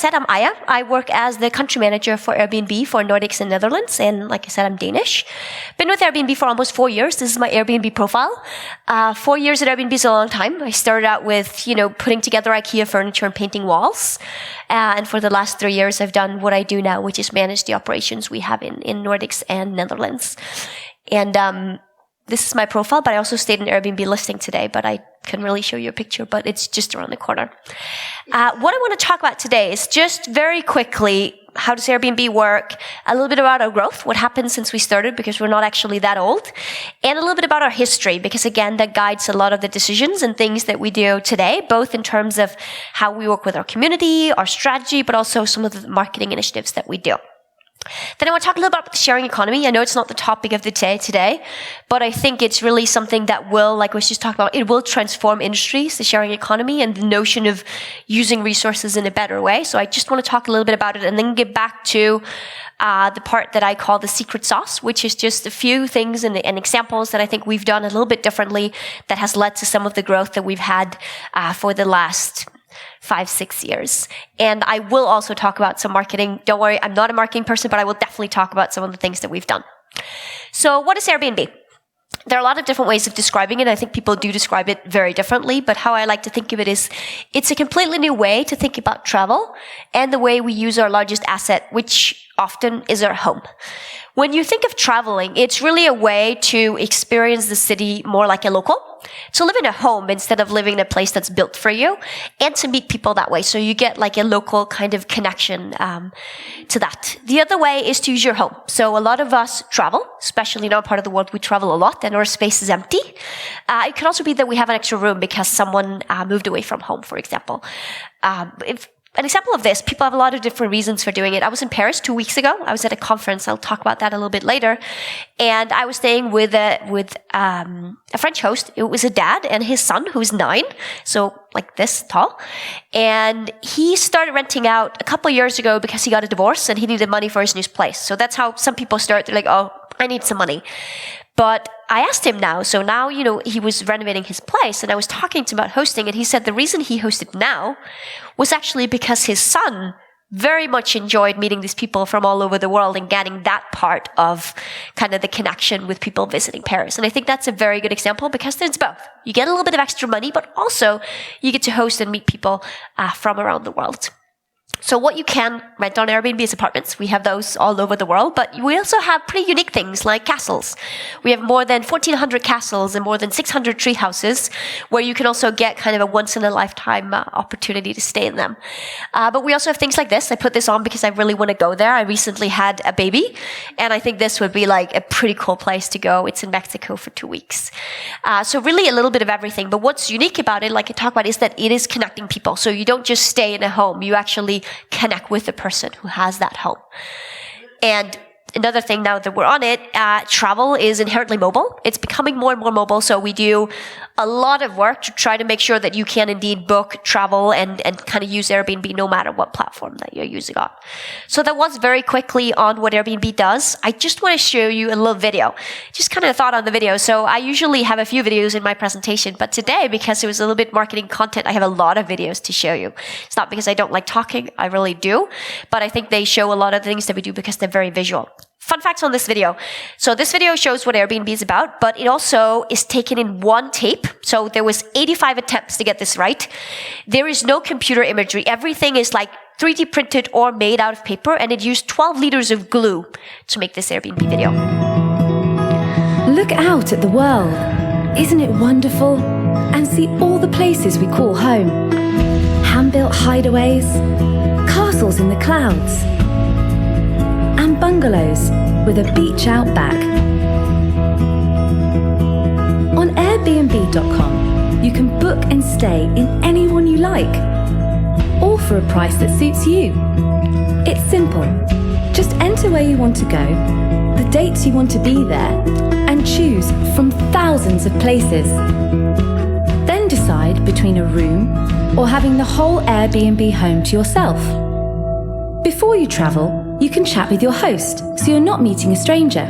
said, I'm Aja. I work as the country manager for Airbnb for Nordics and Netherlands. And like I said, I'm Danish. Been with Airbnb for almost 4 years. This is my Airbnb profile. 4 years at Airbnb is a long time. I started out with, putting together IKEA furniture and painting walls. And for the last 3 years, I've done what I do now, which is manage the operations we have in Nordics and Netherlands. And this is my profile, but I also stayed in Airbnb listing today, but I couldn't really show you a picture, but it's just around the corner. What I want to talk about today is just very quickly, how does Airbnb work? A little bit about our growth, what happened since we started, because we're not actually that old. And a little bit about our history, because again, that guides a lot of the decisions and things that we do today, both in terms of how we work with our community, our strategy, but also some of the marketing initiatives that we do. Then I want to talk a little bit about the sharing economy. I know it's not the topic of the day today, but I think it's really something that will, like we just talked about, it will transform industries, the sharing economy, and the notion of using resources in a better way. So I just want to talk a little bit about it and then get back to the part that I call the secret sauce, which is just a few things and examples that I think we've done a little bit differently that has led to some of the growth that we've had for the last 5-6 years. And I will also talk about some marketing. Don't worry, I'm not a marketing person, but I will definitely talk about some of the things that we've done. So what is Airbnb? There are a lot of different ways of describing it. I think people do describe it very differently, but how I like to think of it is it's a completely new way to think about travel and the way we use our largest asset, which often is our home. When you think of traveling, it's really a way to experience the city more like a local, to live in a home instead of living in a place that's built for you, and to meet people that way. So you get like a local kind of connection to that. The other way is to use your home. So a lot of us travel, especially in our part of the world, we travel a lot and our space is empty. It could also be that we have an extra room because someone moved away from home, for example. An example of this, people have a lot of different reasons for doing it. I was in Paris 2 weeks ago. I was at a conference. I'll talk about that a little bit later. And I was staying with a French host. It was a dad and his son, who's 9, so like this tall. And he started renting out a couple of years ago because he got a divorce and he needed money for his new place. So that's how some people start. They're like, oh, I need some money. But I asked him now, so now, he was renovating his place and I was talking to him about hosting and he said the reason he hosted now was actually because his son very much enjoyed meeting these people from all over the world and getting that part of kind of the connection with people visiting Paris. And I think that's a very good example because there's both. You get a little bit of extra money, but also you get to host and meet people from around the world. So what you can rent on Airbnb is apartments. We have those all over the world, but we also have pretty unique things like castles. We have more than 1,400 castles and more than 600 tree houses where you can also get kind of a once-in-a-lifetime opportunity to stay in them. But we also have things like this. I put this on because I really want to go there. I recently had a baby, and I think this would be like a pretty cool place to go. It's in Mexico for 2 weeks. So really a little bit of everything. But what's unique about it, like I talk about, is that it is connecting people. So you don't just stay in a home. You actually connect with the person who has that home. And another thing now that we're on it, travel is inherently mobile. It's becoming more and more mobile. So we do a lot of work to try to make sure that you can indeed book travel and kind of use Airbnb no matter what platform that you're using on. So that was very quickly on what Airbnb does. I just want to show you a little video. Just kind of thought on the video. So I usually have a few videos in my presentation, but today, because it was a little bit marketing content, I have a lot of videos to show you. It's not because I don't like talking. I really do. But I think they show a lot of things that we do because they're very visual. Fun facts on this video. So this video shows what Airbnb is about, but it also is taken in one tape. So there was 85 attempts to get this right. There is no computer imagery. Everything is like 3D printed or made out of paper, and it used 12 liters of glue to make this Airbnb video. Look out at the world. Isn't it wonderful? And see all the places we call home. Hand-built hideaways, castles in the clouds, and bungalows with a beach out back. On Airbnb.com, you can book and stay in any one you like, all for a price that suits you. It's simple. Just enter where you want to go, the dates you want to be there, and choose from thousands of places. Then decide between a room or having the whole Airbnb home to yourself. Before you travel, you can chat with your host, so you're not meeting a stranger.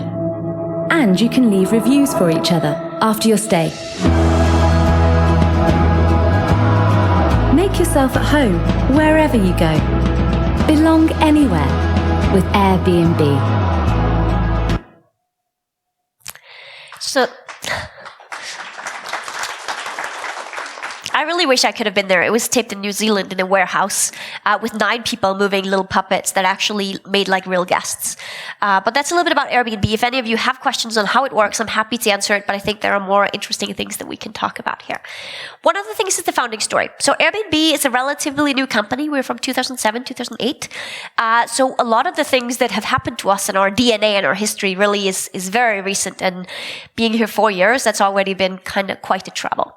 And you can leave reviews for each other after your stay. Make yourself at home wherever you go. Belong anywhere with Airbnb. So I really wish I could have been there. It was taped in New Zealand in a warehouse with 9 people moving little puppets that actually made like real guests. But that's a little bit about Airbnb. If any of you have questions on how it works, I'm happy to answer it, but I think there are more interesting things that we can talk about here. One of the things is the founding story. So Airbnb is a relatively new company. We're from 2007, 2008. So a lot of the things that have happened to us in our DNA and our history really is very recent. And being here 4 years, that's already been kind of quite a travel.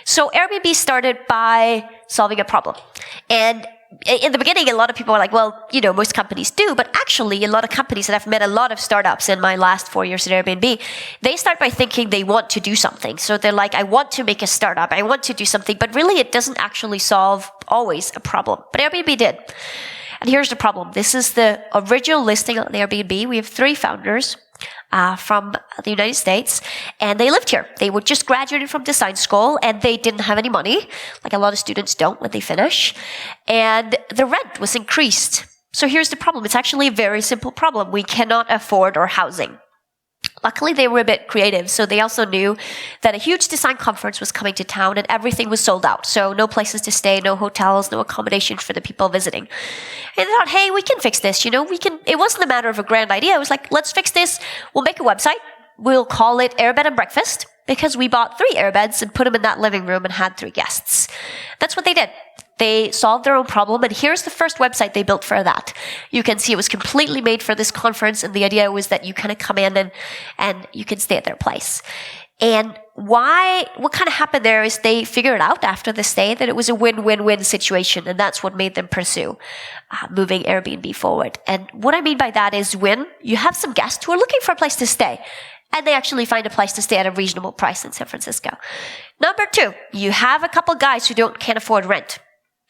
So Airbnb started by solving a problem. And in the beginning, a lot of people were like, well, you know, most companies do. But actually, a lot of companies, and I've met a lot of startups in my last 4 years at Airbnb, they start by thinking they want to do something. So they're like, I want to make a startup. I want to do something. But really, it doesn't actually solve always a problem. But Airbnb did. And here's the problem. This is the original listing on Airbnb. We have 3 founders from the United States, and they lived here. They were just graduated from design school, and they didn't have any money, like a lot of students don't when they finish. And the rent was increased. So here's the problem. It's actually a very simple problem. We cannot afford our housing. Luckily, they were a bit creative, so they also knew that a huge design conference was coming to town and everything was sold out. So no places to stay, no hotels, no accommodation for the people visiting. And they thought, hey, we can fix this, you know, it wasn't a matter of a grand idea. It was like, let's fix this. We'll make a website. We'll call it Airbed and Breakfast because we bought 3 Airbeds and put them in that living room and had 3 guests. That's what they did. They solved their own problem, and here's the first website they built for that. You can see it was completely made for this conference, and the idea was that you kind of come in and you can stay at their place. And what kind of happened there is they figured out after the stay that it was a win-win-win situation, and that's what made them pursue moving Airbnb forward. And what I mean by that is when you have some guests who are looking for a place to stay, and they actually find a place to stay at a reasonable price in San Francisco. Number 2, you have a couple guys who can't afford rent.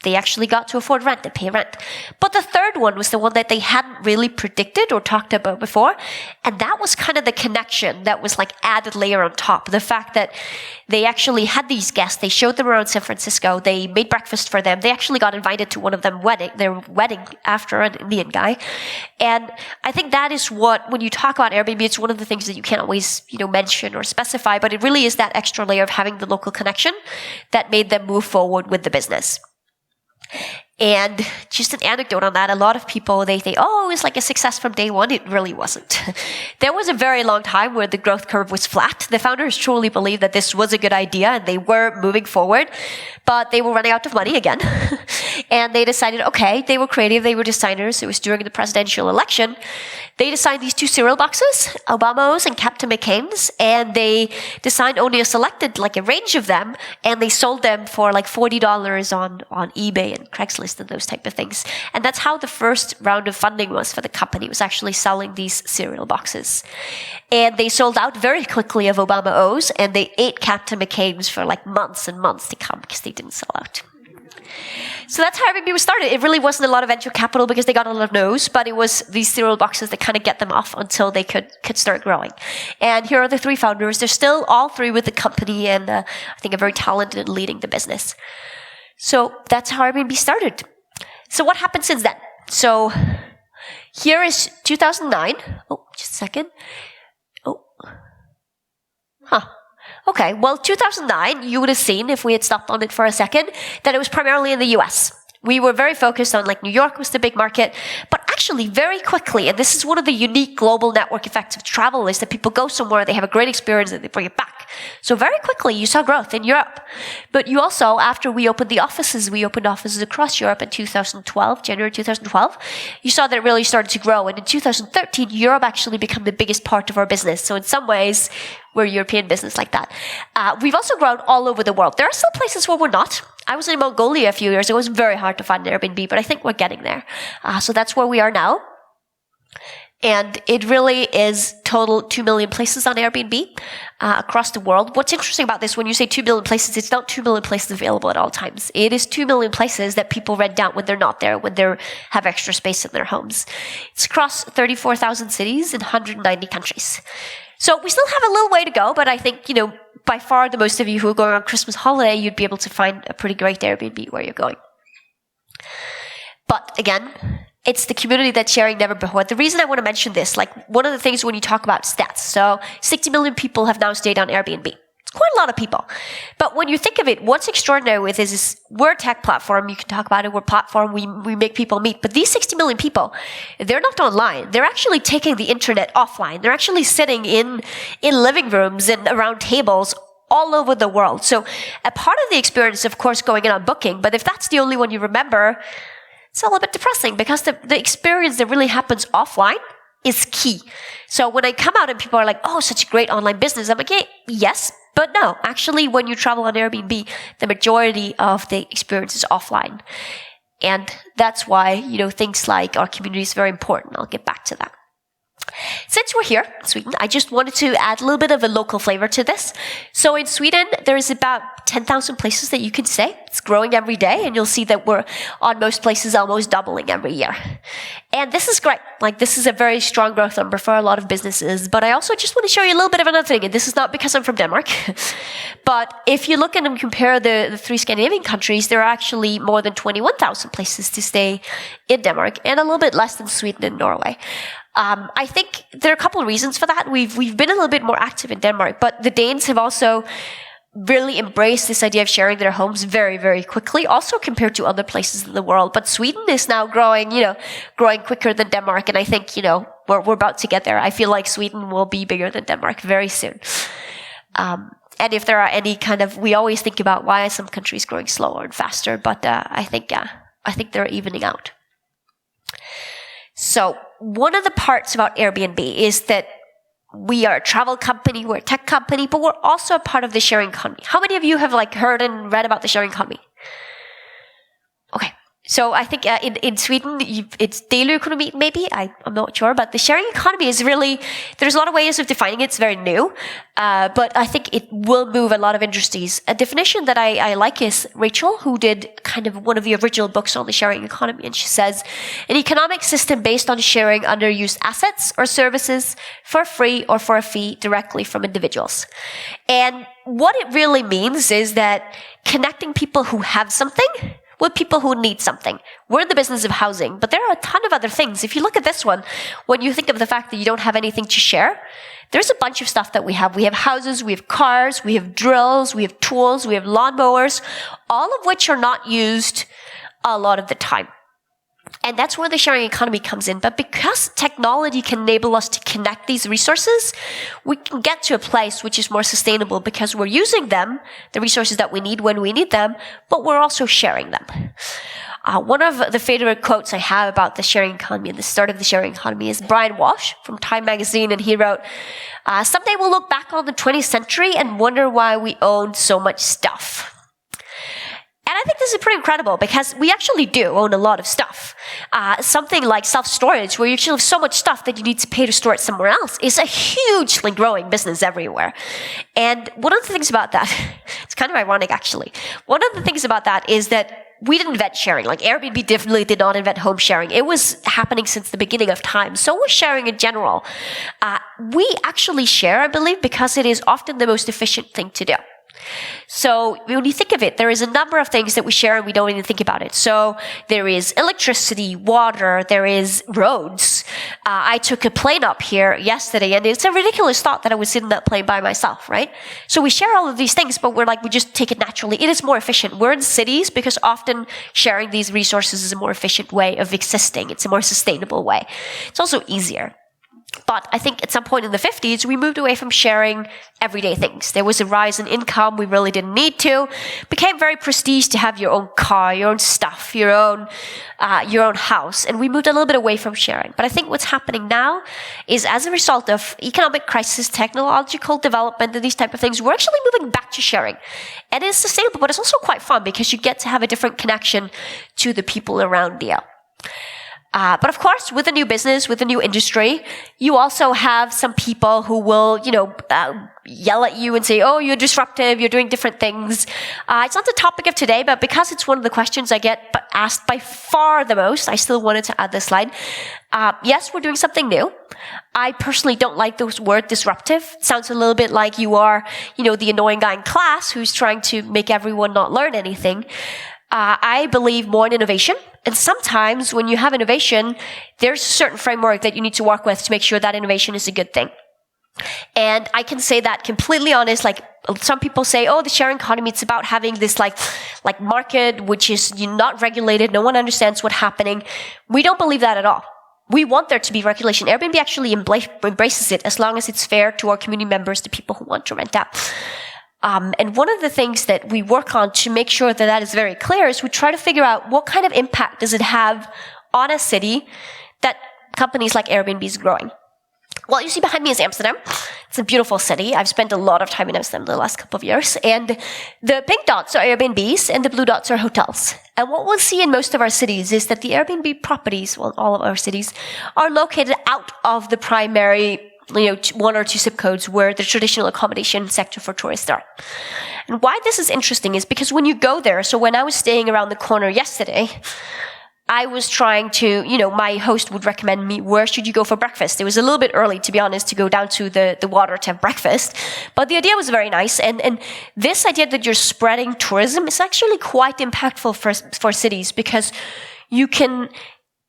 They actually got to afford rent, they pay rent. But the third one was the one that they hadn't really predicted or talked about before. And that was kind of the connection that was like added layer on top. The fact that they actually had these guests, they showed them around San Francisco, they made breakfast for them. They actually got invited to one of them their wedding after an Indian guy. And I think that is what, when you talk about Airbnb, it's one of the things that you can't always, mention or specify, but it really is that extra layer of having the local connection that made them move forward with the business. And just an anecdote on that, a lot of people, they think, oh, it was like a success from day one. It really wasn't. There was a very long time where the growth curve was flat. The founders truly believed that this was a good idea and they were moving forward, but they were running out of money again. And they decided, okay, they were creative, they were designers. It was during the presidential election. They designed these 2 cereal boxes, Obama's and Captain McCain's, and they designed only a selected, like a range of them, and they sold them for like $40 on eBay and Craigslist and those type of things. And that's how the first round of funding was for the company. It was actually selling these cereal boxes. And they sold out very quickly of Obama O's, and they ate Captain McCain's for like months and months to come because they didn't sell out. So that's how Airbnb was started. It really wasn't a lot of venture capital because they got a lot of no's, but it was these cereal boxes that kind of get them off until they could start growing. And here are the 3 founders. They're still all 3 with the company and I think are very talented in leading the business. So that's how Airbnb started. So what happened since then? So here is 2009. Oh, just a second. Okay, well, 2009, you would have seen, if we had stopped on it for a second, that it was primarily in the US. We were very focused on, like, New York was the big market, but actually very quickly, and this is one of the unique global network effects of travel, is that people go somewhere, they have a great experience, and they bring it back. So very quickly, you saw growth in Europe. But you also, after we opened offices across Europe in 2012, January 2012, you saw that it really started to grow. And in 2013, Europe actually became the biggest part of our business. So in some ways, we're a European business like that. We've also grown all over the world. There are still places where we're not. I was in Mongolia a few years ago. It was very hard to find an Airbnb, but I think we're getting there. So that's where we are now. And it really is total 2 million places on Airbnb across the world. What's interesting about this, when you say 2 million places, it's not 2 million places available at all times. It is 2 million places that people rent out when they're not there, when they have extra space in their homes. It's across 34,000 cities in 190 countries. So we still have a little way to go, but I think, by far the most of you who are going on Christmas holiday, you'd be able to find a pretty great Airbnb where you're going. But again, it's the community that's sharing never before. The reason I want to mention this, like one of the things when you talk about stats, so 60 million people have now stayed on Airbnb. It's quite a lot of people. But when you think of it, what's extraordinary with this is we're a tech platform. You can talk about it. We're a platform. We make people meet. But these 60 million people, they're not online. They're actually taking the internet offline. They're actually sitting in living rooms and around tables all over the world. So a part of the experience, of course, going in on Booking. But if that's the only one you remember, it's a little bit depressing because the experience that really happens offline is key. So when I come out and people are like, oh, such a great online business, I'm like, hey, yes, but no. Actually, when you travel on Airbnb, the majority of the experience is offline. And that's why, things like our community is very important. I'll get back to that. Since we're here in Sweden, I just wanted to add a little bit of a local flavor to this. So in Sweden, there's about 10,000 places that you can stay. It's growing every day, and you'll see that we're on most places almost doubling every year. And this is great. Like, this is a very strong growth number for a lot of businesses. But I also just want to show you a little bit of another thing, and this is not because I'm from Denmark. But if you look and compare the three Scandinavian countries, there are actually more than 21,000 places to stay in Denmark, and a little bit less than Sweden and Norway. I think there are a couple of reasons for that. We've been a little bit more active in Denmark, but the Danes have also really embraced this idea of sharing their homes very, very quickly, also compared to other places in the world. But Sweden is now growing quicker than Denmark, and I think, we're about to get there. I feel like Sweden will be bigger than Denmark very soon. And if there are any we always think about why are some countries growing slower and faster, but I think they're evening out. So one of the parts about Airbnb is that we are a travel company, we're a tech company, but we're also a part of the sharing economy. How many of you have heard and read about the sharing economy? Okay. So I think in Sweden, it's delekonomi maybe, I'm not sure, but the sharing economy is really, there's a lot of ways of defining it, it's very new, but I think it will move a lot of industries. A definition that I like is Rachel, who did one of the original books on the sharing economy, and she says, an economic system based on sharing underused assets or services for free or for a fee directly from individuals. And what it really means is that connecting people who have something with people who need something. We're in the business of housing, but there are a ton of other things. If you look at this one, when you think of the fact that you don't have anything to share, there's a bunch of stuff that we have. We have houses, we have cars, we have drills, we have tools, we have lawnmowers, all of which are not used a lot of the time. And that's where the sharing economy comes in. But because technology can enable us to connect these resources, we can get to a place which is more sustainable because we're using them, the resources that we need when we need them, but we're also sharing them. One of the favorite quotes I have about the sharing economy and the start of the sharing economy is Brian Walsh from Time magazine, and he wrote, someday we'll look back on the 20th century and wonder why we owned so much stuff. And I think this is pretty incredible because we actually do own a lot of stuff. Something like self-storage, where you actually have so much stuff that you need to pay to store it somewhere else, is a hugely growing business everywhere. And one of the things about that, it's kind of ironic actually, one of the things about that is that we didn't invent sharing. Like Airbnb definitely did not invent home sharing. It was happening since the beginning of time. So was sharing in general. We actually share, I believe, because it is often the most efficient thing to do. So when you think of it, there is a number of things that we share and we don't even think about it. So there is electricity, water, there is roads. I took a plane up here yesterday, and it's a ridiculous thought that I would sit in that plane by myself, right? So we share all of these things, but we just take it naturally. It is more efficient. We're in cities because often sharing these resources is a more efficient way of existing. It's a more sustainable way. It's also easier. But I think at some point in the 50s, we moved away from sharing everyday things. There was a rise in income we really didn't need to. It became very prestige to have your own car, your own stuff, your own house. And we moved a little bit away from sharing. But I think what's happening now is, as a result of economic crisis, technological development, and these type of things, we're actually moving back to sharing. And it's sustainable, but it's also quite fun because you get to have a different connection to the people around you. But of course, with a new business, with a new industry, you also have some people who will, yell at you and say, oh, you're disruptive, you're doing different things. It's not the topic of today, but because it's one of the questions I get asked by far the most, I still wanted to add this slide. Yes, we're doing something new. I personally don't like the word disruptive. It sounds a little bit like you are, the annoying guy in class who's trying to make everyone not learn anything. I believe more in innovation. And sometimes when you have innovation, there's a certain framework that you need to work with to make sure that innovation is a good thing. And I can say that completely honest, like some people say, oh, the sharing economy, it's about having this like market, which is not regulated. No one understands what's happening. We don't believe that at all. We want there to be regulation. Airbnb actually embraces it as long as it's fair to our community members, the people who want to rent out. And one of the things that we work on to make sure that that is very clear is we try to figure out what kind of impact does it have on a city that companies like Airbnb is growing. Well, you see behind me is Amsterdam. It's a beautiful city. I've spent a lot of time in Amsterdam the last couple of years. And the pink dots are Airbnbs and the blue dots are hotels. And what we'll see in most of our cities is that the Airbnb properties, well, all of our cities, are located out of the primary, 1 or 2 zip codes where the traditional accommodation sector for tourists are. And why this is interesting is because when you go there, so when I was staying around the corner yesterday, I was trying to, my host would recommend me, where should you go for breakfast? It was a little bit early, to be honest, to go down to the water to have breakfast. But the idea was very nice. And this idea that you're spreading tourism is actually quite impactful for cities because you can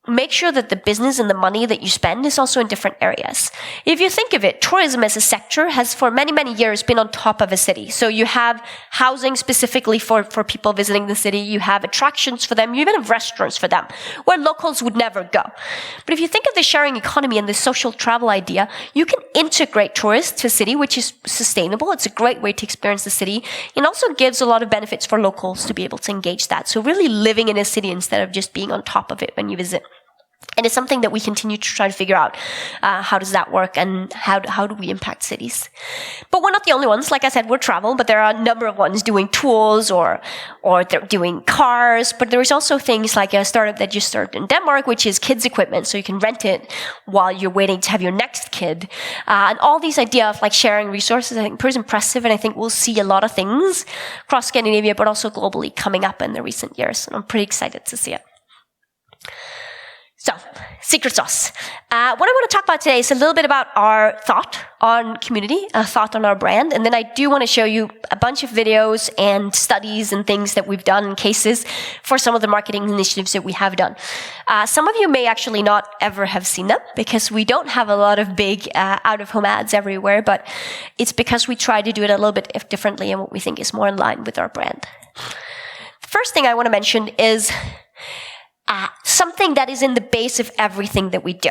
make sure that the business and the money that you spend is also in different areas. If you think of it, tourism as a sector has for many, many years been on top of a city. So you have housing specifically for people visiting the city. You have attractions for them. You even have restaurants for them where locals would never go. But if you think of the sharing economy and the social travel idea, you can integrate tourists to a city, which is sustainable. It's a great way to experience the city. It also gives a lot of benefits for locals to be able to engage that. So really living in a city instead of just being on top of it when you visit. And it's something that we continue to try to figure out. How does that work and how do we impact cities? But we're not the only ones. Like I said, we're travel, but there are a number of ones doing tools or they're doing cars. But there is also things like a startup that just started in Denmark, which is kids equipment. So you can rent it while you're waiting to have your next kid. And all these ideas of like sharing resources, I think, pretty impressive. And I think we'll see a lot of things across Scandinavia, but also globally coming up in the recent years. And I'm pretty excited to see it. So, secret sauce. What I want to talk about today is a little bit about our thought on community, a thought on our brand, and then I do want to show you a bunch of videos and studies and things that we've done, cases for some of the marketing initiatives that we have done. Some of you may actually not ever have seen them because we don't have a lot of big out-of-home ads everywhere, but it's because we try to do it a little bit differently and what we think is more in line with our brand. The first thing I want to mention is something that is in the base of everything that we do.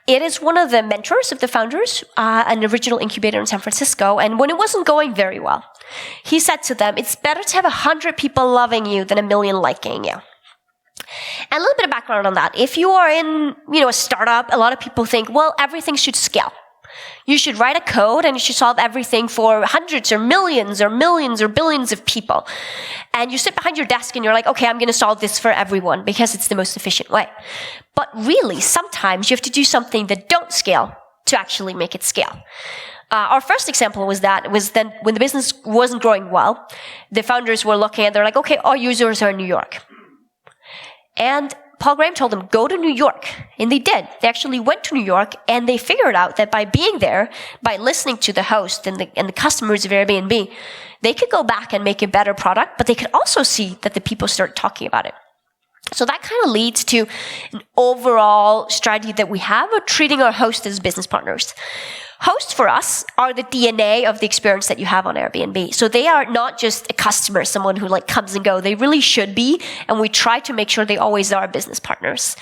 It is one of the mentors of the founders, an original incubator in San Francisco, and when it wasn't going very well, he said to them, it's better to have 100 people loving you than 1 million liking you. And a little bit of background on that. If you are in, a startup, a lot of people think, well, everything should scale. You should write a code and you should solve everything for hundreds or millions or billions of people. And you sit behind your desk and you're like, okay, I'm going to solve this for everyone because it's the most efficient way. But really, sometimes you have to do something that don't scale to actually make it scale. Our first example was then when the business wasn't growing well, the founders were looking and they're like, okay, our users are in New York. And Paul Graham told them, go to New York. And they did. They actually went to New York and they figured out that by being there, by listening to the host and the customers of Airbnb, they could go back and make a better product, but they could also see that the people started talking about it. So that kind of leads to an overall strategy that we have of treating our hosts as business partners. Hosts for us are the DNA of the experience that you have on Airbnb. So they are not just a customer, someone who comes and go. They really should be, and we try to make sure they always are business partners.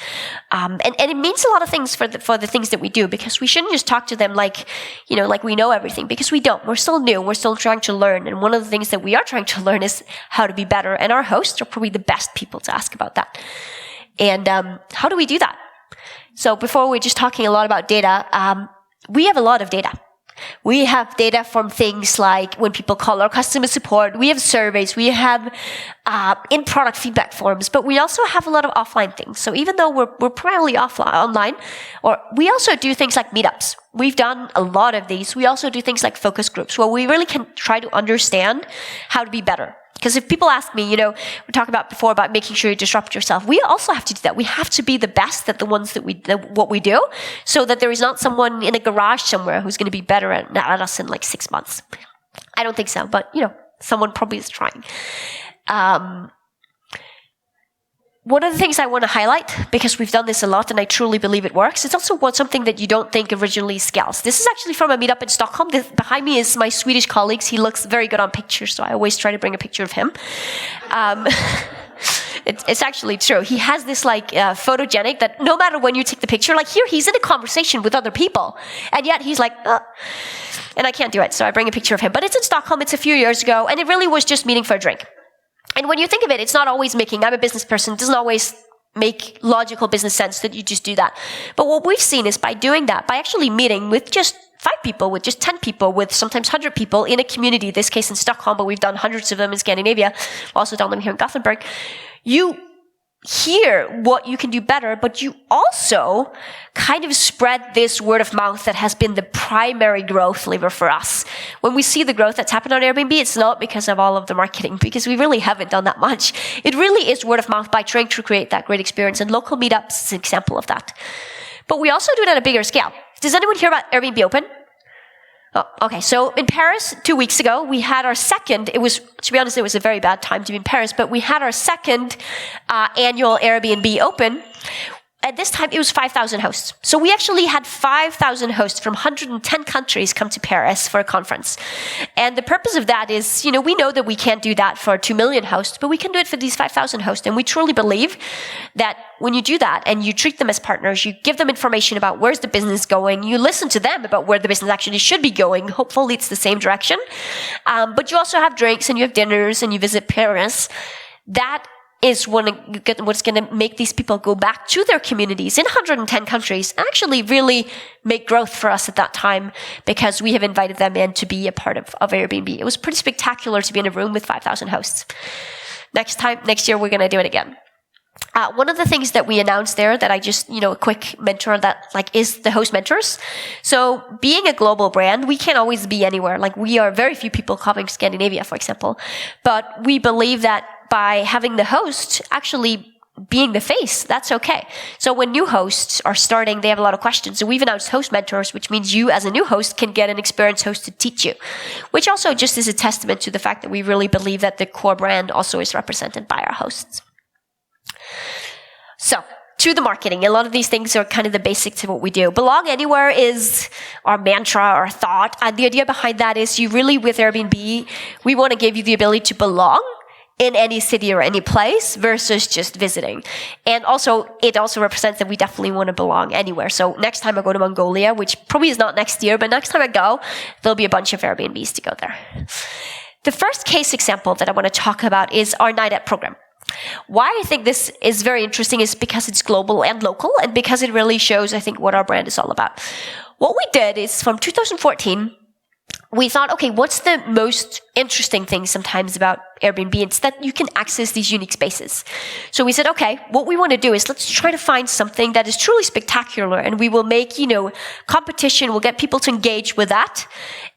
And it means a lot of things for the things that we do, because we shouldn't just talk to them like we know everything, because we don't. We're still new. We're still trying to learn. And one of the things that we are trying to learn is how to be better. And our hosts are probably the best people to ask about that. And how do we do that? So before we're just talking a lot about data, we have a lot of data. We have data from things like when people call our customer support. We have surveys. We have in-product feedback forms. But we also have a lot of offline things. So even though we're primarily online, or we also do things like meetups. We've done a lot of these. We also do things like focus groups, where we really can try to understand how to be better. Because if people ask me, we talked about before about making sure you disrupt yourself. We also have to do that. We have to be the best at the ones what we do, so that there is not someone in a garage somewhere who's going to be better at us in 6 months. I don't think so, but someone probably is trying. one of the things I want to highlight, because we've done this a lot and I truly believe it works, it's also something that you don't think originally scales. This is actually from a meetup in Stockholm. Behind me is my Swedish colleague. He looks very good on pictures, so I always try to bring a picture of him. It's actually true. He has this photogenic that no matter when you take the picture, like here he's in a conversation with other people, and yet he's like, and I can't do it, so I bring a picture of him. But it's in Stockholm, it's a few years ago, and it really was just meeting for a drink. And when you think of it, it's not always I'm a business person, it doesn't always make logical business sense that you just do that. But what we've seen is by doing that, by actually meeting with just 5 people, with just 10 people, with sometimes 100 people in a community, this case in Stockholm, but we've done hundreds of them in Scandinavia, also done them here in Gothenburg, you hear what you can do better, but you also kind of spread this word of mouth that has been the primary growth lever for us. When we see the growth that's happened on Airbnb, it's not because of all of the marketing, because we really haven't done that much. It really is word of mouth by trying to create that great experience, and local meetups is an example of that. But we also do it at a bigger scale. Does anyone hear about Airbnb Open? Oh, okay, so in Paris 2 weeks ago, we had our second, to be honest, it was a very bad time to be in Paris, but we had our second annual Airbnb Open. At this time, it was 5,000 hosts. So we actually had 5,000 hosts from 110 countries come to Paris for a conference. And the purpose of that is, we know that we can't do that for 2 million hosts, but we can do it for these 5,000 hosts. And we truly believe that when you do that and you treat them as partners, you give them information about where's the business going, you listen to them about where the business actually should be going. Hopefully it's the same direction. But you also have drinks and you have dinners and you visit Paris. That is what's going to make these people go back to their communities in 110 countries and actually really make growth for us at that time, because we have invited them in to be a part of Airbnb. It was pretty spectacular to be in a room with 5,000 hosts. Next year, we're going to do it again. One of the things that we announced there that I just, a quick mentor that is the host mentors. So being a global brand, we can't always be anywhere. We are very few people covering Scandinavia, for example, but we believe that by having the host actually being the face, that's okay. So when new hosts are starting, they have a lot of questions. So we've announced host mentors, which means you as a new host can get an experienced host to teach you, which also just is a testament to the fact that we really believe that the core brand also is represented by our hosts. So, to the marketing, a lot of these things are kind of the basics of what we do. Belong anywhere is our mantra, our thought. And the idea behind that is you really, with Airbnb, we want to give you the ability to belong in any city or any place versus just visiting. And also, it also represents that we definitely want to belong anywhere. So next time I go to Mongolia, which probably is not next year, but next time I go, there'll be a bunch of Airbnbs to go there. The first case example that I want to talk about is our night out program. Why I think this is very interesting is because it's global and local, and because it really shows, I think, what our brand is all about. What we did is from 2014, we thought, okay, what's the most interesting thing sometimes about Airbnb? It's that you can access these unique spaces. So we said, okay, what we want to do is let's try to find something that is truly spectacular, and we will make, competition. We'll get people to engage with that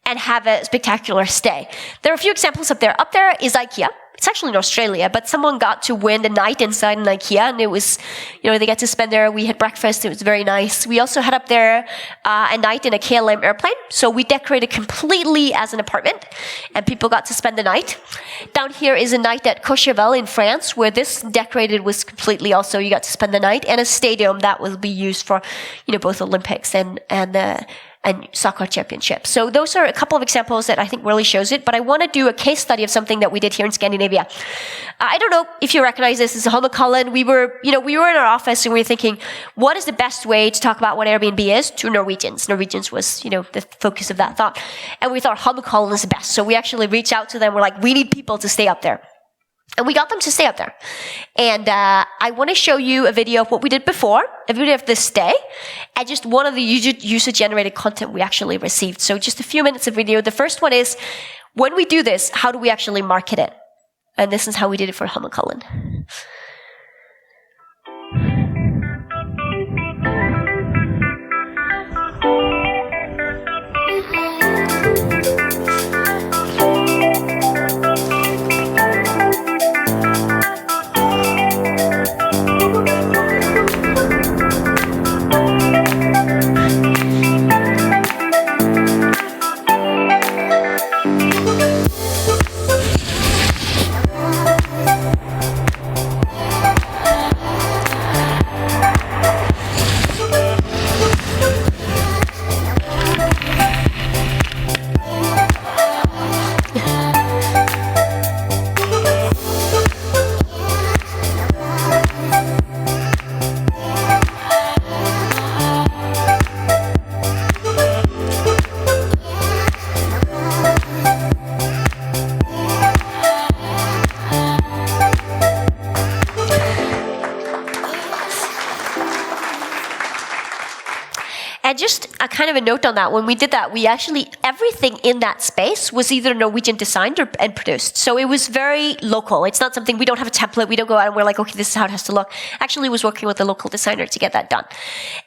and have a spectacular stay. There are a few examples up there. Up there is IKEA. It's actually in Australia, but someone got to win a night inside an IKEA, and it was, they got to spend there. We had breakfast. It was very nice. We also had up there a night in a KLM airplane. So we decorated completely as an apartment, and people got to spend the night. Down here is a night at Courchevel in France, where this decorated was completely also, you got to spend the night, and a stadium that will be used for, both Olympics and soccer championships. So those are a couple of examples that I think really shows it, but I want to do a case study of something that we did here in Scandinavia. I don't know if you recognize this as Holmenkollen. We were in our office and we were thinking, what is the best way to talk about what Airbnb is to Norwegians? Norwegians was, the focus of that thought. And we thought Holmenkollen is the best. So we actually reached out to them. We're like, we need people to stay up there. And we got them to stay up there. And I want to show you a video of what we did before, a video of this stay, and just one of the user-generated content we actually received. So just a few minutes of video. The first one is, when we do this, how do we actually market it? And this is how we did it for Holmenkollen. And just a kind of a note on that, when we did that, we actually, everything in that space was either Norwegian designed and produced. So it was very local. It's not something, we don't have a template, we don't go out and we're like, okay, this is how it has to look. Actually was working with a local designer to get that done.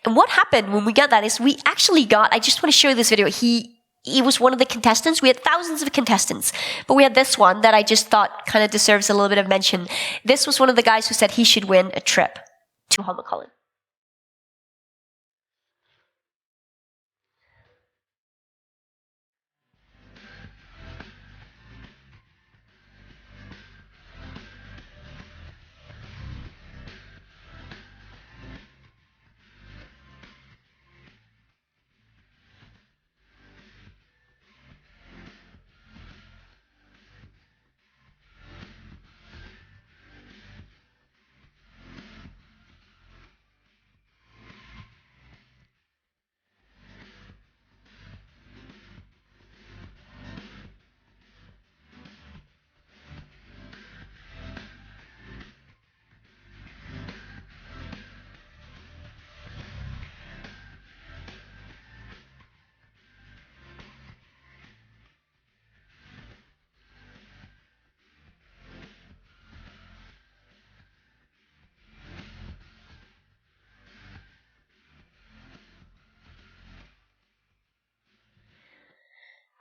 And what happened when we got that is we actually got, I just want to show you this video, he was one of the contestants. We had thousands of contestants, but we had this one that I just thought kind of deserves a little bit of mention. This was one of the guys who said he should win a trip to Holmenkollen.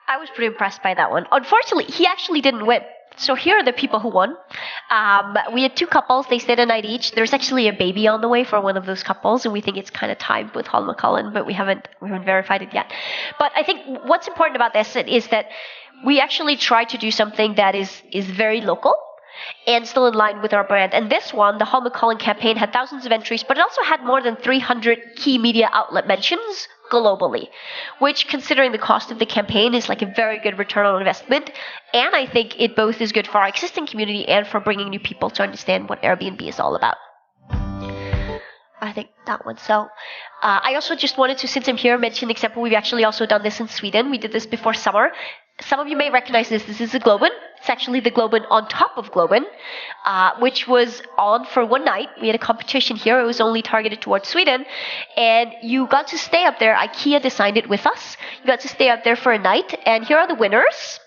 I was pretty impressed by that one. Unfortunately, he actually didn't win. So here are the people who won. We had two couples. They stayed a night each. There's actually a baby on the way for one of those couples, and we think it's kind of timed with Holmenkollen, but we haven't verified it yet. But I think what's important about this is that we actually try to do something that is very local and still in line with our brand. And this one, the Holmenkollen campaign, had thousands of entries, but it also had more than 300 key media outlet mentions globally, which, considering the cost of the campaign, is like a very good return on investment. And I think it both is good for our existing community and for bringing new people to understand what Airbnb is all about. I think that one. So I also just wanted to, since I'm here, mention an example. We've actually also done this in Sweden. We did this before summer. Some of you may recognize this. This is a Globen. It's actually the Globen on top of Globen, which was on for one night. We had a competition here. It was only targeted towards Sweden. And you got to stay up there. IKEA designed it with us. You got to stay up there for a night. And here are the winners.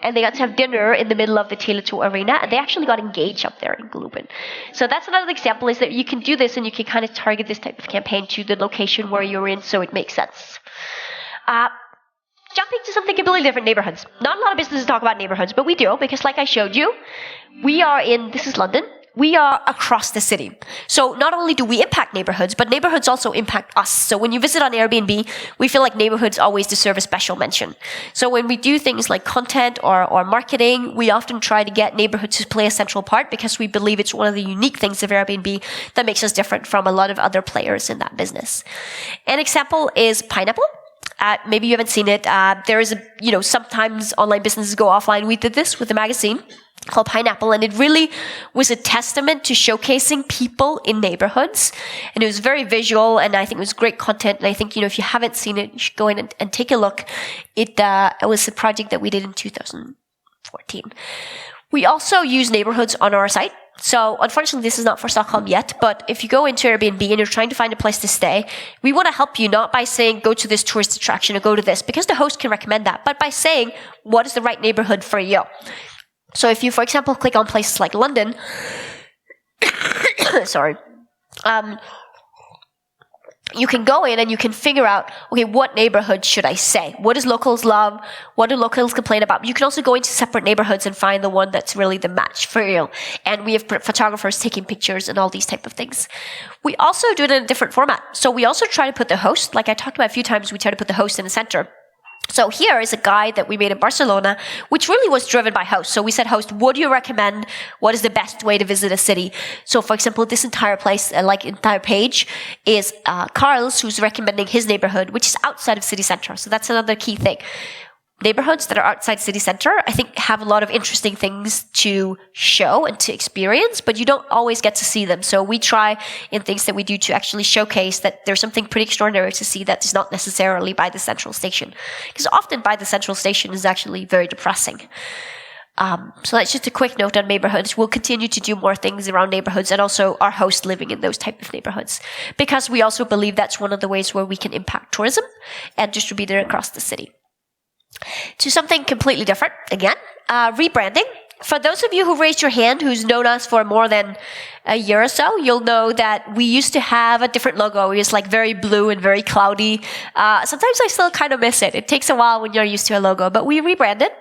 And they got to have dinner in the middle of the Tele2 arena. And they actually got engaged up there in Globen. So that's another example, is that you can do this and you can kind of target this type of campaign to the location where you're in, so it makes sense. Jumping to something completely different, neighborhoods. Not a lot of businesses talk about neighborhoods, but we do, because like I showed you, we are in, this is London, we are across the city. So not only do we impact neighborhoods, but neighborhoods also impact us. So when you visit on Airbnb, we feel like neighborhoods always deserve a special mention. So when we do things like content or marketing, we often try to get neighborhoods to play a central part, because we believe it's one of the unique things of Airbnb that makes us different from a lot of other players in that business. An example is Pineapple. Maybe you haven't seen it. There is sometimes online businesses go offline. We did this with a magazine called Pineapple, and it really was a testament to showcasing people in neighborhoods. And it was very visual, and I think it was great content. And I think, if you haven't seen it, you should go in and take a look. It was a project that we did in 2014. We also use neighborhoods on our site. So unfortunately, this is not for Stockholm yet, but if you go into Airbnb and you're trying to find a place to stay, we want to help you not by saying, go to this tourist attraction or go to this, because the host can recommend that, but by saying, what is the right neighborhood for you? So if you, for example, click on places like London, sorry, you can go in and you can figure out, okay, what neighborhood should I say? What does locals love? What do locals complain about? You can also go into separate neighborhoods and find the one that's really the match for you. And we have photographers taking pictures and all these type of things. We also do it in a different format. So we also try to put the host, like I talked about a few times, we try to put the host in the center. So here is a guide that we made in Barcelona, which really was driven by host. So we said, host, what do you recommend? What is the best way to visit a city? So for example, this entire place, entire page is Carl's, who's recommending his neighborhood, which is outside of city center. So that's another key thing. Neighborhoods that are outside city center, I think, have a lot of interesting things to show and to experience, but you don't always get to see them. So we try in things that we do to actually showcase that there's something pretty extraordinary to see that is not necessarily by the central station. Because often by the central station is actually very depressing. So that's just a quick note on neighborhoods. We'll continue to do more things around neighborhoods and also our hosts living in those type of neighborhoods, because we also believe that's one of the ways where we can impact tourism and distribute it across the city. To something completely different, again, rebranding. For those of you who raised your hand who's known us for more than a year or so, you'll know that we used to have a different logo. It was like very blue and very cloudy. Sometimes I still kind of miss it. It takes a while when you're used to a logo, but we rebranded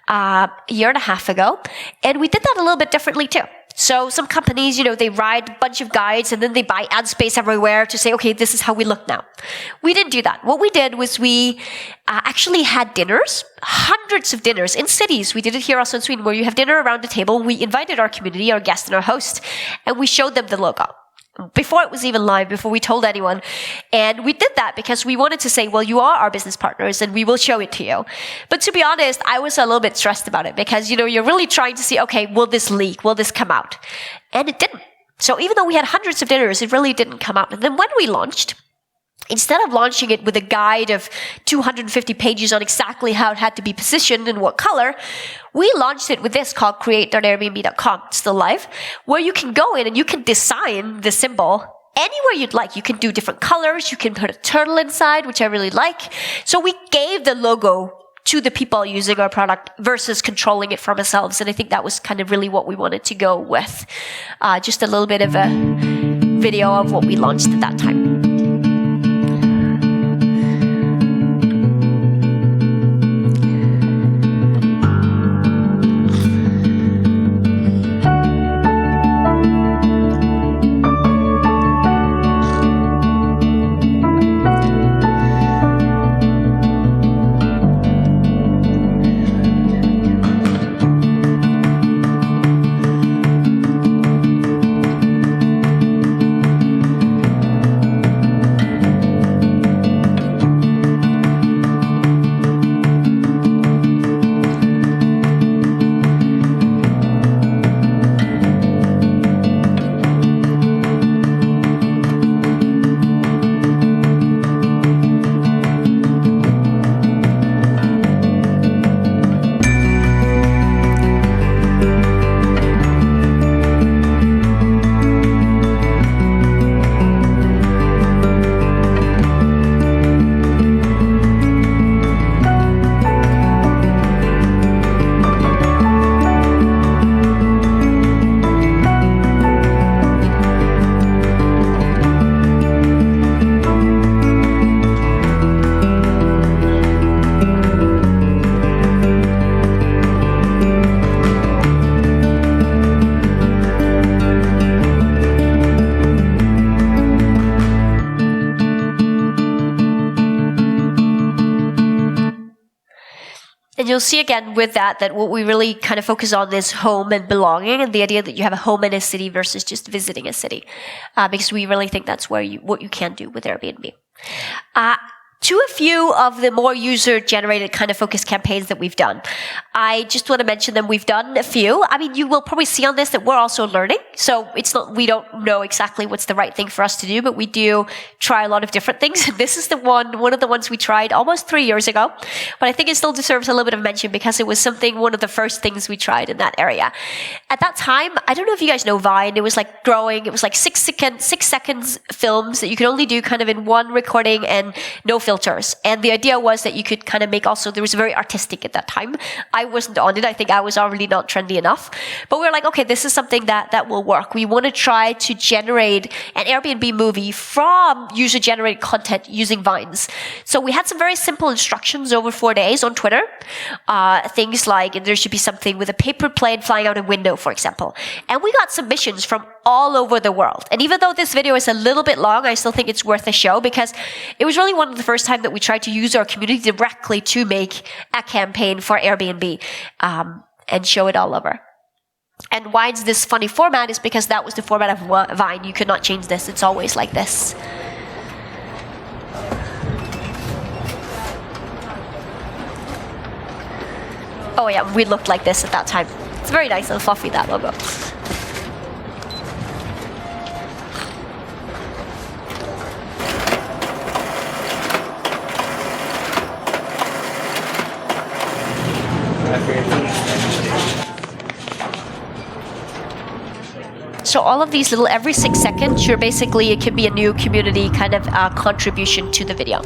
a year and a half ago, and we did that a little bit differently too. So some companies, they write a bunch of guides and then they buy ad space everywhere to say, okay, this is how we look now. We didn't do that. What we did was we actually had dinners, hundreds of dinners in cities. We did it here also in Sweden, where you have dinner around the table. We invited our community, our guests and our hosts, and we showed them the logo before it was even live, before we told anyone. And we did that because we wanted to say, well, you are our business partners and we will show it to you. But to be honest, I was a little bit stressed about it because, you're really trying to see, okay, will this leak? Will this come out? And it didn't. So even though we had hundreds of dinners, it really didn't come out. And then when we launched, instead of launching it with a guide of 250 pages on exactly how it had to be positioned and what color, we launched it with this called create.airbnb.com, still live, where you can go in and you can design the symbol anywhere you'd like. You can do different colors. You can put a turtle inside, which I really like. So we gave the logo to the people using our product versus controlling it from ourselves. And I think that was kind of really what we wanted to go with. Just a little bit of a video of what we launched at that time. And you'll see again with that what we really kind of focus on is home and belonging, and the idea that you have a home in a city versus just visiting a city, because we really think that's what you can do with Airbnb. To a few of the more user-generated kind of focus campaigns that we've done. I just want to mention them. We've done a few. I mean, you will probably see on this that we're also learning. So it's not, we don't know exactly what's the right thing for us to do, but we do try a lot of different things. This is one of the ones we tried almost 3 years ago. But I think it still deserves a little bit of mention because it was one of the first things we tried in that area. At that time, I don't know if you guys know Vine. It was like growing. It was like 6 seconds films that you could only do kind of in one recording and no filters. And the idea was that you could kind of make also, there was very artistic at that time. I wasn't on it. I think I was already not trendy enough. But we were like, okay, this is something that will work. We want to try to generate an Airbnb movie from user-generated content using Vines. So we had some very simple instructions over 4 days on Twitter. Things like there should be something with a paper plane flying out a window, for example. And we got submissions from all over the world. And even though this video is a little bit long, I still think it's worth a show because it was really one of the first time that we tried to use our community directly to make a campaign for Airbnb and show it all over. And why it's this funny format is because that was the format of Vine. You could not change this. It's always like this. Oh yeah, we looked like this at that time. It's very nice and fluffy, that logo. so all of these little, every 6 seconds, it can be a new community kind of contribution to the video.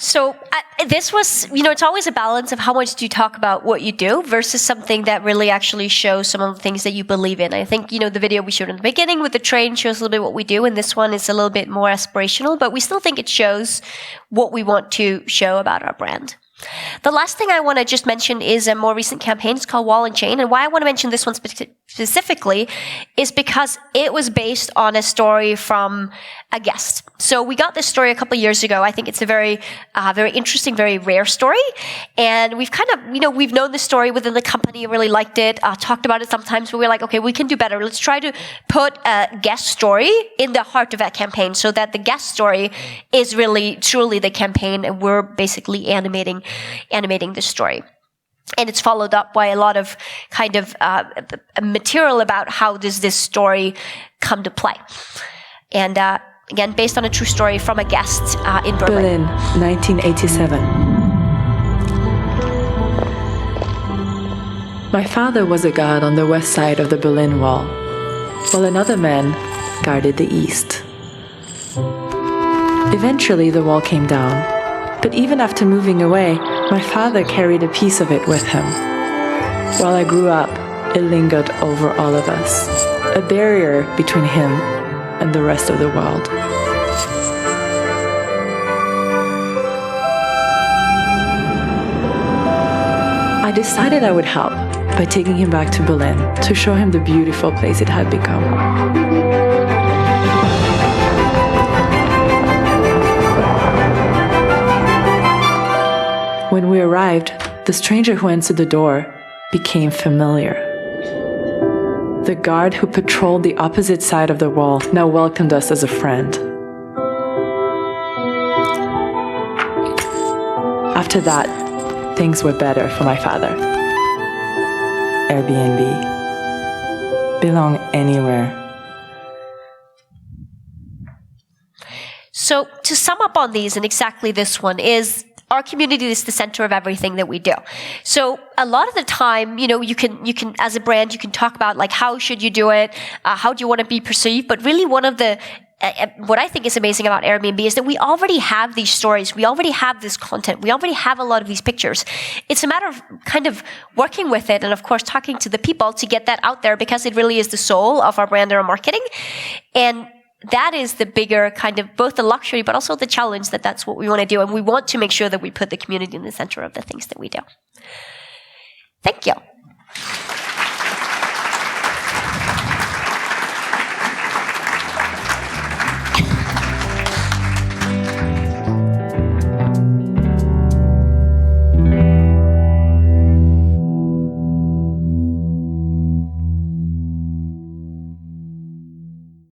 So this was, it's always a balance of how much do you talk about what you do versus something that really actually shows some of the things that you believe in. I think, the video we showed in the beginning with the train shows a little bit what we do, and this one is a little bit more aspirational, but we still think it shows what we want to show about our brand. The last thing I want to just mention is a more recent campaign. It's called Wall and Chain. And why I want to mention this one specifically is because it was based on a story from a guest. So we got this story a couple of years ago. I think it's a very, very interesting, very rare story. And we've kind of, we've known this story within the company, really liked it, talked about it sometimes, but we're like, okay, we can do better. Let's try to put a guest story in the heart of that campaign so that the guest story is really, truly the campaign, and we're basically animating the story. And it's followed up by a lot of kind of material about how does this story come to play. And again, based on a true story from a guest in Berlin. Berlin, 1987. My father was a guard on the west side of the Berlin Wall, while another man guarded the east. Eventually, the wall came down. But even after moving away, my father carried a piece of it with him. While I grew up, it lingered over all of us, a barrier between him and the rest of the world. decided I would help by taking him back to Berlin to show him the beautiful place it had become. When we arrived, the stranger who answered the door became familiar. The guard who patrolled the opposite side of the wall now welcomed us as a friend. After that, things were better for my father. Airbnb. Belong anywhere. So to sum up on these, and exactly this one is, our community is the center of everything that we do. So a lot of the time, you can, as a brand, you can talk about like, how should you do it? How do you want to be perceived? But really one of the, what I think is amazing about Airbnb is that we already have these stories. We already have this content. We already have a lot of these pictures. It's a matter of kind of working with it and of course talking to the people to get that out there, because it really is the soul of our brand and our marketing. And that is the bigger kind of both the luxury, but also the challenge that that's what we want to do. And we want to make sure that we put the community in the center of the things that we do. Thank you.